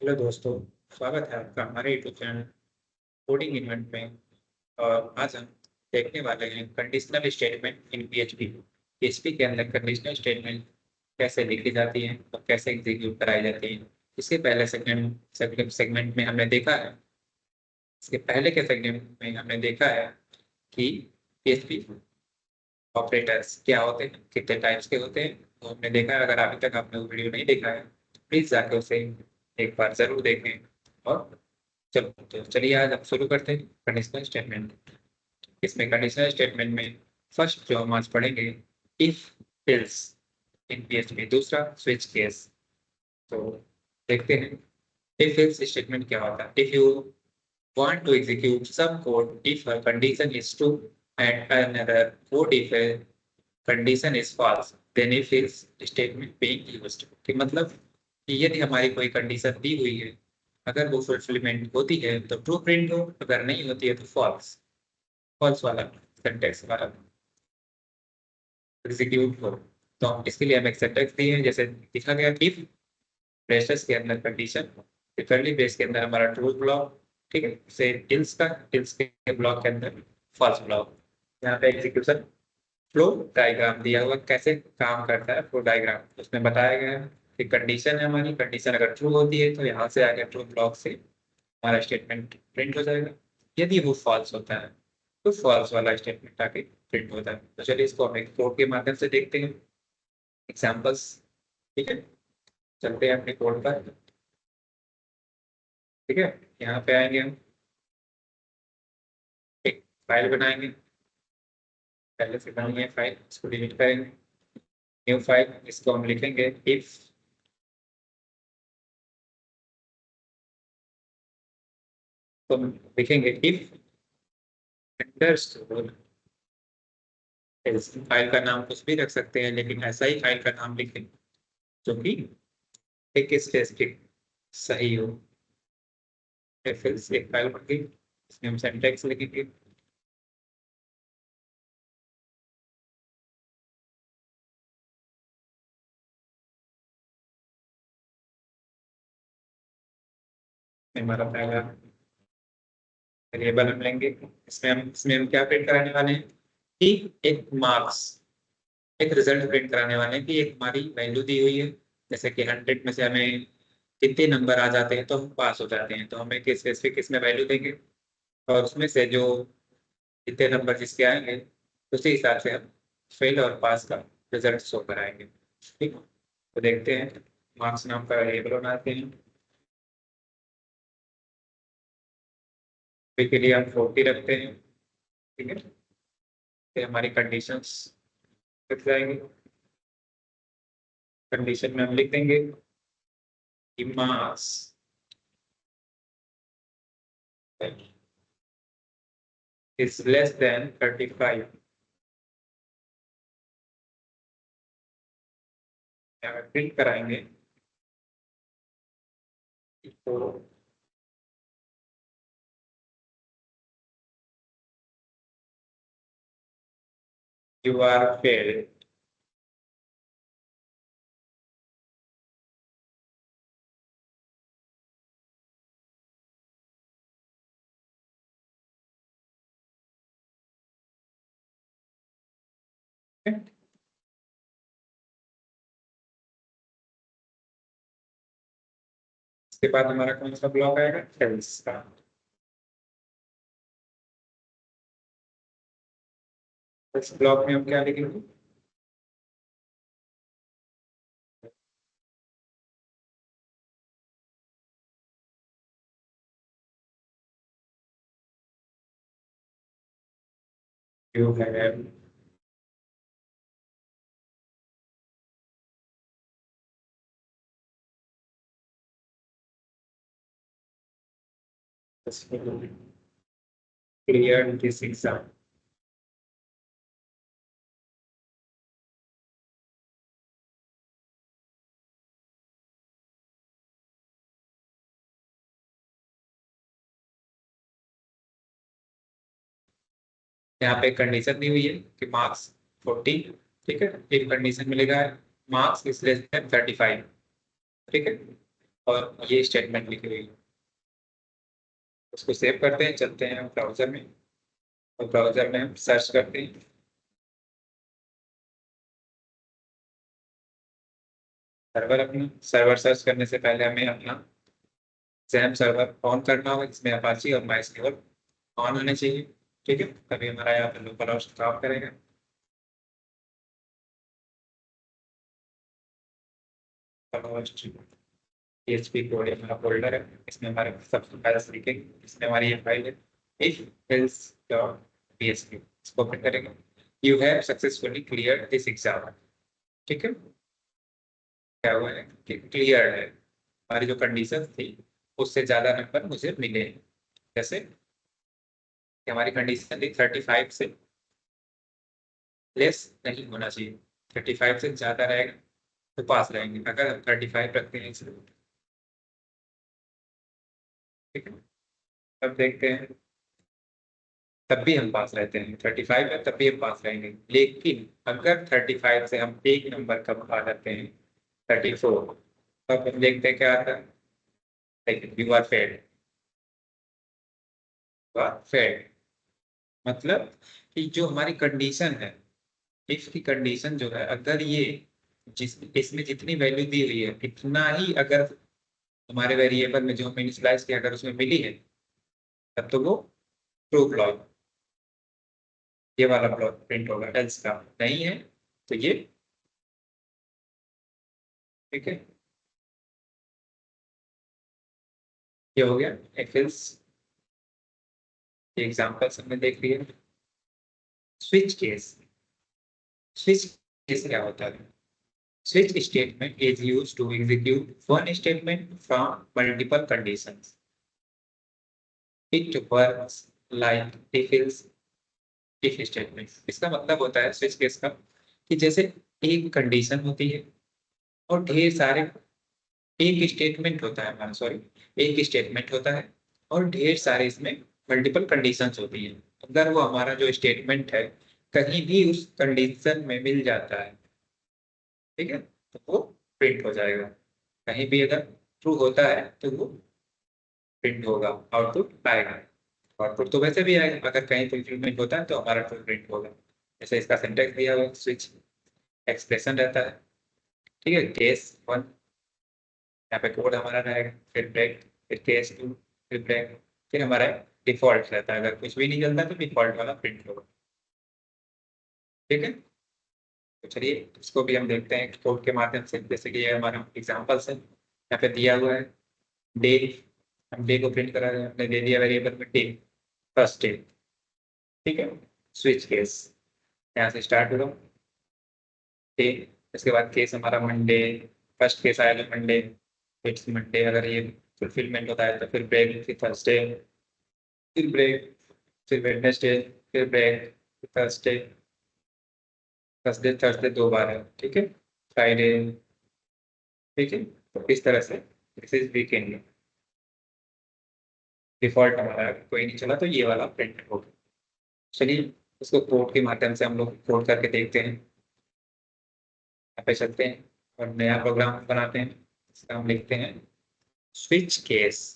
Hello दोस्तों, स्वागत है आपका हमारे यूट्यूब चैनल कोडिंग इवेंट में। और आज हम देखने वाले हैं conditional statement in PHP. PHP के अंदर कंडीशनल स्टेटमेंट कैसे लिखी जाती हैं और कैसे एग्जीक्यूट कराई जाती हैं। इसके पहले सेगमेंट में हमने देखा है इसके पहले के सेगमेंट में हमने देखा है कि पीएचपी ऑपरेटर्स क्या होते हैं, कितने टाइप्स के होते हैं। तो हमने देखा है, अगर अभी तक आपने वो वीडियो नहीं देखा है प्लीज़ जाके उसे एक बार ज़रूर देखें। और चलिए आज हम शुरू करते हैं कंडीशनल स्टेटमेंट। इसमें कंडीशनल स्टेटमेंट में फर्स्ट जो हम आज पढ़ेंगे, इफ एल्स इन पीएचपी। दूसरा स्विच केस। तो देखते हैं इफ एल्स स्टेटमेंट क्या होता है। If you want to execute some code if a condition is true and another code if a condition is false, then if else statement being used। कि मतलब कि यदि हमारी कोई कंडीशन दी हुई है, अगर वो फुलफिलमेंट होती है तो ट्रू प्रिंट हो, अगर नहीं होती है तो फॉल्स। फॉल्स वाला सिंटैक्स वाला एग्जीक्यूट हो। तो इसके लिए हम एक सिंटैक्स दिए हैं, जैसे लिखा गया इफ ब्रेसेस के अंदर कंडीशन, कर्ली ब्रेस के अंदर हमारा ट्रू ब्लॉक, ठीक है, से इल्स का, इल्स के ब्लॉक के अंदर फॉल्स ब्लॉक। यहाँ पे एग्जीक्यूशन फ्लो डायग्राम दिया हुआ कैसे काम करता है। फ्लो डायग्राम उसमें बताया गया है कि कंडीशन है, हमारी कंडीशन अगर ट्रू होती है तो यहाँ से आगे ट्रू ब्लॉक से हमारा स्टेटमेंट प्रिंट हो जाएगा। यदि वो फॉल्स होता है तो फॉल्स वाला स्टेटमेंट आगे प्रिंट होता है। तो चलिए इसको हम एक कोड के माध्यम से देखते हैं, एग्जाम्पल्स। ठीक है, चलते हैं अपने कोड पर। ठीक है, यहाँ पे आएंगे, हम एक फाइल बनाएंगे। पहले से बनी है फाइल, इसको डिलीट करेंगे। न्यू फाइल, इसको हम लिखेंगे इफ। तो हम लिखेंगे इफ अंडरस्कोर एल्स। फाइल का नाम कुछ भी रख सकते हैं, लेकिन ऐसा ही फाइल का नाम लिखें जो कि एक स्पेसिफिक सही हो। फिर से एक फाइल बन गई, इसमें हम सिंटैक्स लिखेंगे। हमारा पहला वेरिएबल हम लेंगे, इसमें हम क्या प्रिंट कराने वाले हैं कि एक मार्क्स, एक रिजल्ट प्रिंट कराने वाले हैं कि एक हमारी वैल्यू दी हुई है। जैसे कि 100 में से हमें कितने नंबर आ जाते हैं तो हम पास हो जाते हैं, तो हमें एक स्पेसिफिक इसमें वैल्यू देंगे और उसमें से जो जितने नंबर जिसके आएंगे उसी हिसाब से हम फेल और पास का रिजल्ट शो कराएंगे। ठीक है, तो देखते हैं, मार्क्स नाम का वेरिएबल बनाते हैं। फिर के लिए हम 40 रखते हैं। ठीक है, फिर हमारी कंडीशंस लिख जाएंगे। कंडीशन में हम लिख देंगे कि marks is less than 35। Print कराएंगे तो यू आर फेल। इसके बाद हमारा कौन सा ब्लॉक आएगा, एल्स का। इस ब्लॉक में हम क्या लिखेंगे, you have clear this exam. यहाँ पे कंडीशन दी हुई है कि मार्क्स 40। ठीक है, एक कंडीशन मिलेगा मार्क्स इज लेस देन 35। ठीक है, और ये स्टेटमेंट लिखी हुई है। उसको सेव करते हैं, चलते हैं ब्राउजर में, और ब्राउजर में हम सर्च करते हैं। सर्वर सर्च करने से पहले हमें अपना जैम सर्वर ऑन करना होगा, जिसमें अपाची और माइस्क्वेल ऑन होने चाहिए। ठीक है, तभी हमारा यहाँ पर लोकल होस्ट काम करेगा। PHP कोड हमारा फोल्डर है, इसमें हमारे सबसे पहले तरीके, इसमें हमारी ये फाइल है if else डॉट php, इसको ओपन करेंगे। You have successfully clear this exam. ठीक है, क्या हुआ है कि क्लियर है, हमारी जो कंडीशन थी उससे ज्यादा नंबर मुझे मिले। जैसे कि हमारी कंडीशन थी 35 से लेस नहीं होना चाहिए, 35 से ज्यादा रहेगा तो पास रहेंगे, अगर हम 35 रखते हैं इसमें। ठीक है, अब देखते हैं, तब भी हम पास रहते हैं, 35 है तब भी हम पास रहेंगे। लेकिन अगर 35 से हम एक नंबर कम आ जाते हैं, 34, तब हम देखते हैं क्या आता है, लेकिन यू आर फेल्ड। फेल्ड मतलब कि जो हमारी कंडीशन है, इफ की कंडीशन जो है, अगर ये जिस इसमें जितनी वैल्यू दी हुई है इतना ही अगर हमारे वेरिएबल में जो हम इनिशियलाइज किया अगर उसमें मिली है, तब तो वो ट्रू ब्लॉक, ये वाला ब्लॉक प्रिंट होगा। एल्स का नहीं है तो ये, ठीक है, ये हो गया if else। ये एग्जांपल्स हमने देख लिए। स्विच केस, स्विच केस क्या होता है? Switch statement is used to execute one statement from multiple conditions. It works like if else if statement. इसका मतलब होता है स्विच केस का कि जैसे एक कंडीशन होती है और ढेर सारे, एक स्टेटमेंट होता है हमारा, सॉरी, एक स्टेटमेंट होता है और ढेर सारे इसमें मल्टीपल कंडीशंस होती हैं। अगर वो हमारा जो स्टेटमेंट है कहीं भी उस कंडीशन में मिल जाता है, ठीक है, तो वो प्रिंट हो जाएगा। कहीं भी अगर ट्रू होता है तो वो प्रिंट होगा, आउटपुट आएगा। आउटपुट तो वैसे भी आएगा, अगर कहीं फुलफिलमेंट होता है तो हमारा ट्रू प्रिंट होगा। जैसे इसका सिंटैक्स दिया हुआ, स्विच एक्सप्रेशन रहता है, ठीक है, केस वन, यहाँ पे कोड हमारा रहेगा, फिर ब्रेक, फिर केस टू, फिर ब्रेक, फिर हमारा डिफॉल्ट रहता है, अगर कुछ भी नहीं चलता तो डिफॉल्ट वाला प्रिंट होगा। ठीक है, तो चलिए इसको भी हम देखते हैं कोड के माध्यम से। जैसे कि ये हमारा एग्जाम्पल्स है, यहाँ पे दिया हुआ है डे, हम डे को प्रिंट करा रहे हैं, हमने दे दिया वेरिएबल में डे, फर्स्ट डे। ठीक है, स्विच केस, यहाँ से स्टार्ट हो डे, इसके बाद केस हमारा मंडे, फर्स्ट केस आएगा मंडे, इट्स मंडे, अगर ये फुलफिलमेंट होता है तो फिर ब्रेक, फिर थर्सडे, फिर ब्रेक, फिर वेडनेसडे, फिर ब्रेक, थर्सडे, थर्सडे थर्सडे दो बार है, ठीक है, फ्राइडे। ठीक है, तो इस तरह से दिस इज वीकेंड। डिफॉल्ट हमारा कोई नहीं चला तो ये वाला प्रिंट होगा। चलिए इसको कोड के माध्यम से हम लोग कोड करके देखते हैं। यहाँ पे चलते हैं और नया प्रोग्राम बनाते हैं। इसका हम लिखते हैं स्विच केस।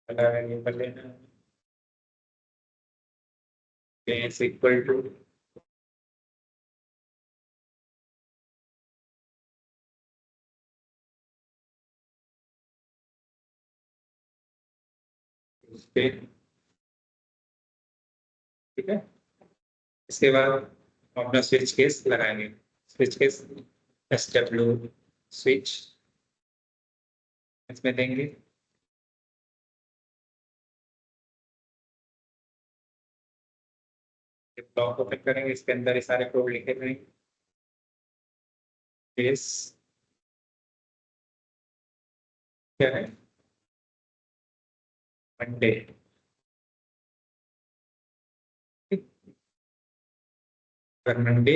वेरिएबल लेना है, केस इक्वल टू, ठीक है। इसके बाद हम अपना स्विच केस लगाएंगे। स्विच केस SW स्विच, इसमें देंगे ब्लॉक ओपन करेंगे, इसके अंदर ये सारे कोड लिखे हुए हैं। केस क्या है, मंडे। अगर मंडे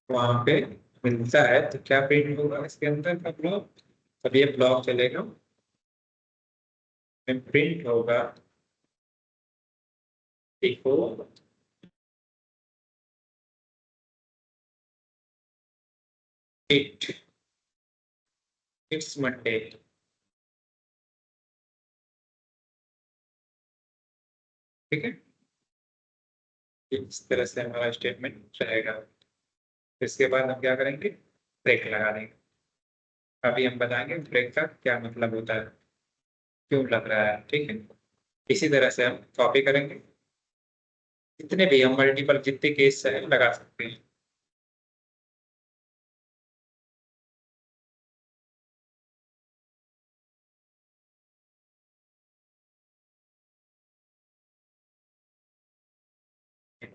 वहां पे मिलता है तो क्या प्रिंट होगा इसके अंदर का ब्लॉक, तब ये ब्लॉक चलेगा, प्रिंट होगा देखो इट इट्स मंडे। ठीक है, इस तरह से हमारा स्टेटमेंट रहेगा। इसके बाद हम क्या करेंगे, ब्रेक लगा देंगे। अभी हम बताएंगे ब्रेक का क्या मतलब होता है, क्यों लग रहा है। ठीक है, इसी तरह से हम कॉपी करेंगे, जितने भी हम मल्टीपल जितने केस है लगा सकते हैं।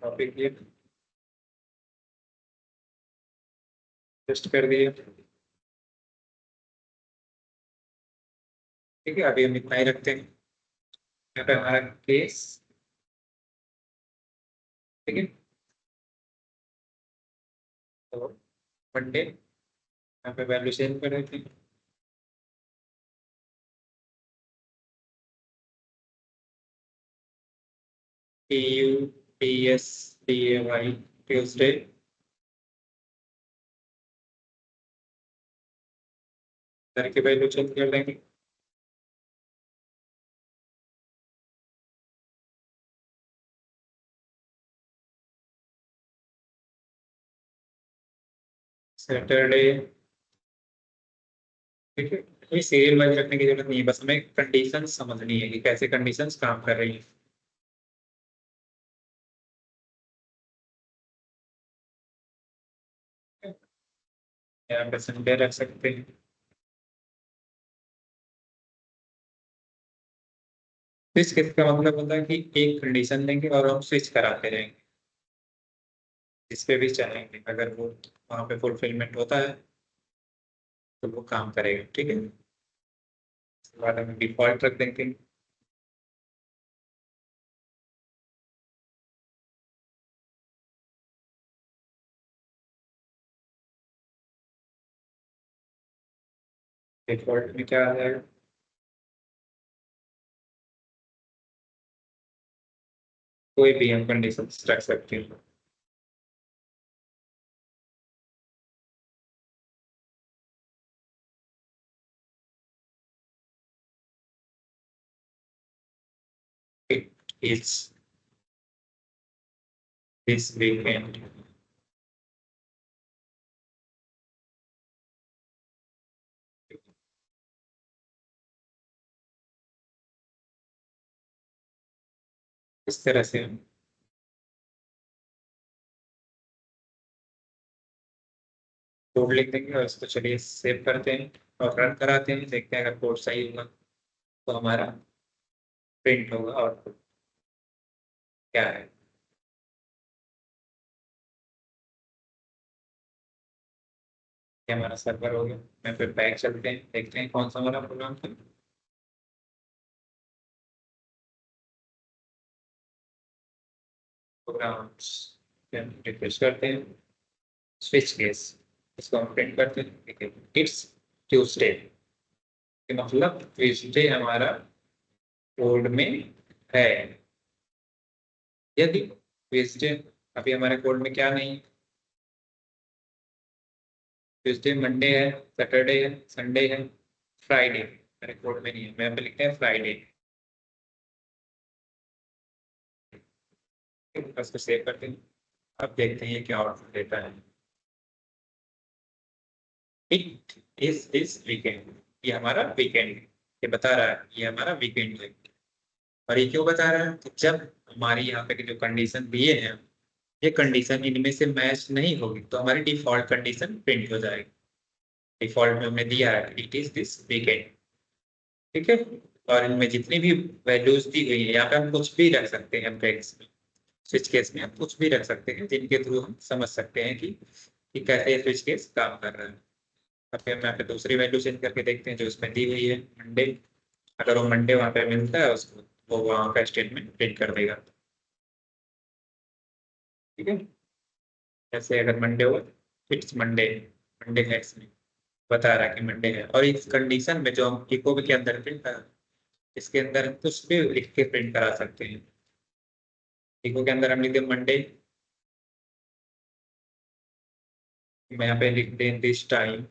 कॉपी किए, पेस्ट कर दिए। ठीक है, अभी हम इतना ही रखते हैं। यहाँ पे हमारा केस, ठीक है, तो मंडे यहाँ पे वैल्यू सेव कर देते हैं। TUDSDAY ट्यूसडे, की वैल्यू चेंज कर देंगे। सैटरडे, ठीक है, ये सीरियल वाइज रखने की जरूरत नहीं है, बस हमें कंडीशन समझनी है कि कैसे कंडीशंस काम कर रही है। यहाँ पे संडे रख सकते हैं। स्विच केस का मतलब होता है कि एक कंडीशन देंगे और हम स्विच कराते रहेंगे, जिस पे भी चाहेंगे, अगर वो वहाँ पे फुलफिलमेंट होता है तो वो काम करेगा। ठीक है, उसके बाद हम डिफॉल्ट रख देंगे। डिफॉल्ट में क्या आ जाएगा, कोई भी हम कंडीशन रख सकते हैं। इट इज दिस वीकेंड, इस तरह से हम कोड लिख देंगे और इसको चलिए सेव करते हैं और रन कराते हैं, देखते हैं अगर कोड सही होगा तो हमारा प्रिंट होगा और क्या है। ये हमारा सर्वर हो गया। मैं फिर बैक चलते हैं, देखते हैं कौन सा हमारा प्रोग्राम था। प्रोग्राम्स रिफ्रेश करते हैं, स्विच केस, इसको हम प्रिंट करते हैं। ठीक है, इट्स ट्यूसडे, मतलब ट्यूसडे हमारा कोड में है। यदि ट्यूसडे अभी हमारे कोड में क्या नहीं, ट्यूसडे मंडे है, सैटरडे है, संडे है, फ्राइडे मेरे कोड में नहीं है, मैं पे लिखते हैं फ्राइडे। उसको सेव करते हैं। अब देखते हैं ये क्या आउटपुट देता है। इट इज दिस वीकेंड, ये हमारा वीकेंड है, ये बता रहा है ये हमारा वीकेंड है। और ये क्यों बता रहा है, तो जब हमारी यहाँ पे की जो कंडीशन दिए हैं, ये कंडीशन इनमें से मैच नहीं होगी तो हमारी डिफॉल्ट कंडीशन प्रिंट हो जाएगी। डिफॉल्ट में हमने दिया है इट इज दिस वीकेंड। ठीक है, और इनमें जितनी भी वैल्यूज दी गई है यहाँ पे हम कुछ भी रख सकते हैं, ब्रेक्स में, स्विच केस में हम कुछ भी रख सकते हैं, जिनके थ्रू हम समझ सकते हैं कि कैसे ये स्विच केस काम कर रहा है। अभी हम यहाँ पे दूसरी वैल्यू चेंज करके देखते हैं जो उसमें दी हुई है मंडे। अगर वो मंडे वहाँ पे मिलता है उसको, वो वहाँ का स्टेटमेंट प्रिंट कर देगा। ठीक है, जैसे अगर मंडे हो, इट्स मंडे, मंडे है इसमें बता रहा है कि मंडे है। और इस कंडीशन में जो हम इको के अंदर प्रिंट करा, इसके अंदर हम कुछ भी लिख के प्रिंट करा सकते हैं। इको के अंदर हम लिख दें मंडे, मैं यहाँ पे लिख दें this time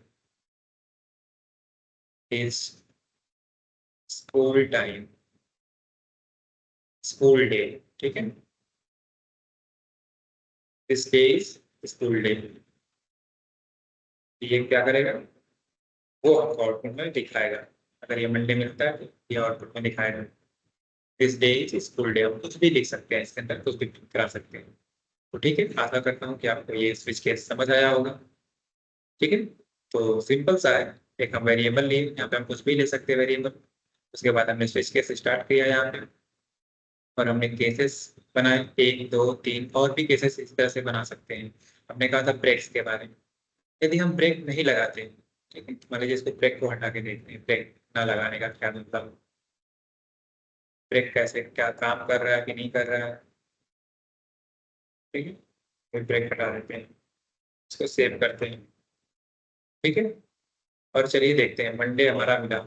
is school time, school day. ठीक है, this day is school day. ये क्या करेगा, वो हमको आउटपुट में दिखाएगा। अगर ये मंडे मिलता है तो ये आउटपुट में दिखाएगा this day is school day. हम कुछ भी लिख सकते हैं, इसके अंदर कुछ भी करा सकते हैं। तो ठीक है, आशा करता हूँ कि आपको ये स्विच केस समझ आया होगा। ठीक है, तो सिंपल सा है। एक हम वेरिएबल लिए, यहाँ पे हम कुछ भी ले सकते हैं वेरिएबल। उसके बाद हमने स्विच केस स्टार्ट किया यहाँ पे, और हमने केसेस बनाए 1 2 3, और भी केसेस इस तरह से बना सकते हैं। हमने कहा था ब्रेक्स के बारे में। यदि हम ब्रेक नहीं लगाते, ठीक है, मान लीजिए इसको ब्रेक को हटा के देखते हैं, ब्रेक ना लगाने का क्या मतलब, ब्रेक कैसे क्या काम कर रहा है कि नहीं कर रहा है। ठीक है, फिर ब्रेक हटा देते हैं, इसको सेव करते हैं। ठीक है, और चलिए देखते हैं मंडे हमारा मिला,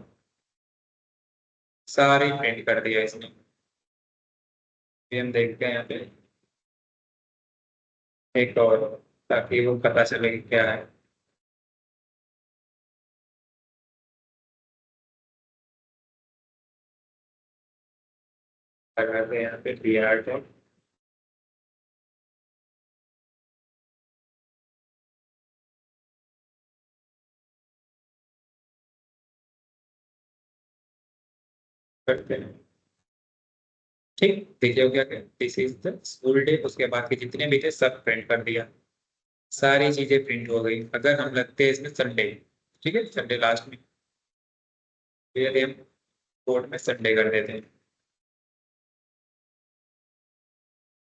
सारे प्रिंट कर दिया इसने। फिर हम देखते हैं यहाँ पे एक और, ताकि वो पता चले कि क्या है। लगाते हैं यहाँ पे बी आर टैग, करते हैं। ठीक, देखिए हो गया क्या, this is the school day. उसके बाद के जितने भी थे सब प्रिंट कर दिया, सारी चीजें प्रिंट हो गई। अगर हम लगते हैं इसमें संडे, ठीक है, संडे लास्ट में, फिर हम कोड में संडे कर देते हैं।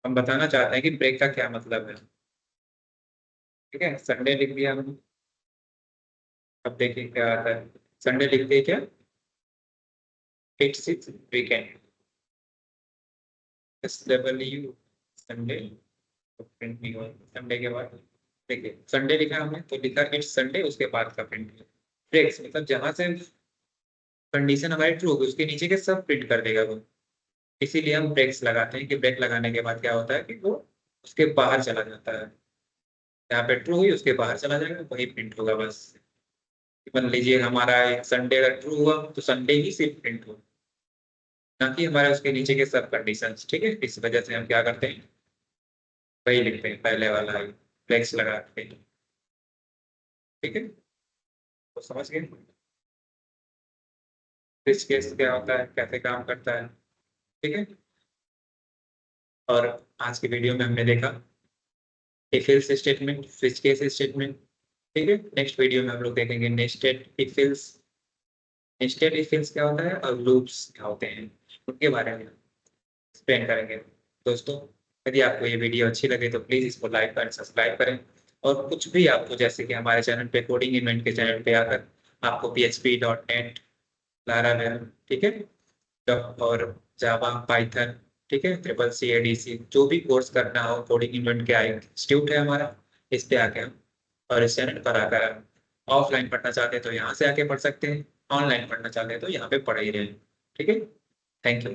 हम बताना चाहते हैं कि ब्रेक का क्या मतलब है। ठीक है, संडे लिख दिया हमने। अब देखिए क्या आता है, संडे लिखते हैं क्या, it's it's weekend, S double U, Sunday. तो प्रिंट नहीं हुआ संडे के बाद। देखिए संडे लिखा हमने तो लिखा इट्स संडे, उसके बाद का प्रिंट है ब्रेक्स, मतलब जहां से कंडीशन हमारी ट्रू होगी उसके नीचे के सब प्रिंट कर देगा वो। इसीलिए हम ब्रेक्स लगाते हैं कि ब्रेक लगाने के बाद क्या होता है कि वो उसके बाहर चला जाता है। यहाँ पे ट्रू हुई उसके बाहर चला जाएगा, वही प्रिंट होगा बस। मान लीजिए हमारा संडे अगर ट्रू हुआ तो संडे ही सिर्फ प्रिंट हो, ना कि हमारे उसके नीचे के सब कंडीशंस। ठीक है, इस वजह से हम क्या करते हैं, वही लिखते हैं पहले वाला ही, ब्रेक्स लगा के। ठीक है, तो समझ गए स्विच केस क्या होता है, कैसे काम करता है। ठीक है, और आज की वीडियो में हमने देखा if else statement, switch case statement. ठीक है, नेक्स्ट वीडियो में हम लोग देखेंगे nested if else, nested if else क्या होता है और लूप्स क्या होते हैं, उनके बारे में एक्सप्लेन करेंगे। दोस्तों, यदि आपको ये वीडियो अच्छी लगे तो प्लीज़ इसको लाइक एंड सब्सक्राइब करें। और कुछ भी आपको, जैसे कि हमारे चैनल पे कोडिंग इवेंट के चैनल पे आकर आपको PHP.NET, लारावेल, ठीक है, और जावा, पाइथन, ठीक है, ट्रिपल सी, ADC, जो भी कोर्स करना हो, कोडिंग इवेंट के इंस्टीट्यूट है हमारा, इस पे आके हम, और इस चैनल पर आकर हम ऑफलाइन पढ़ना चाहते हैं तो यहाँ से आके पढ़ सकते हैं, ऑनलाइन पढ़ना चाहते हैं तो यहाँ पे पढ़ ही रहे हैं। ठीक है, थैंक यू।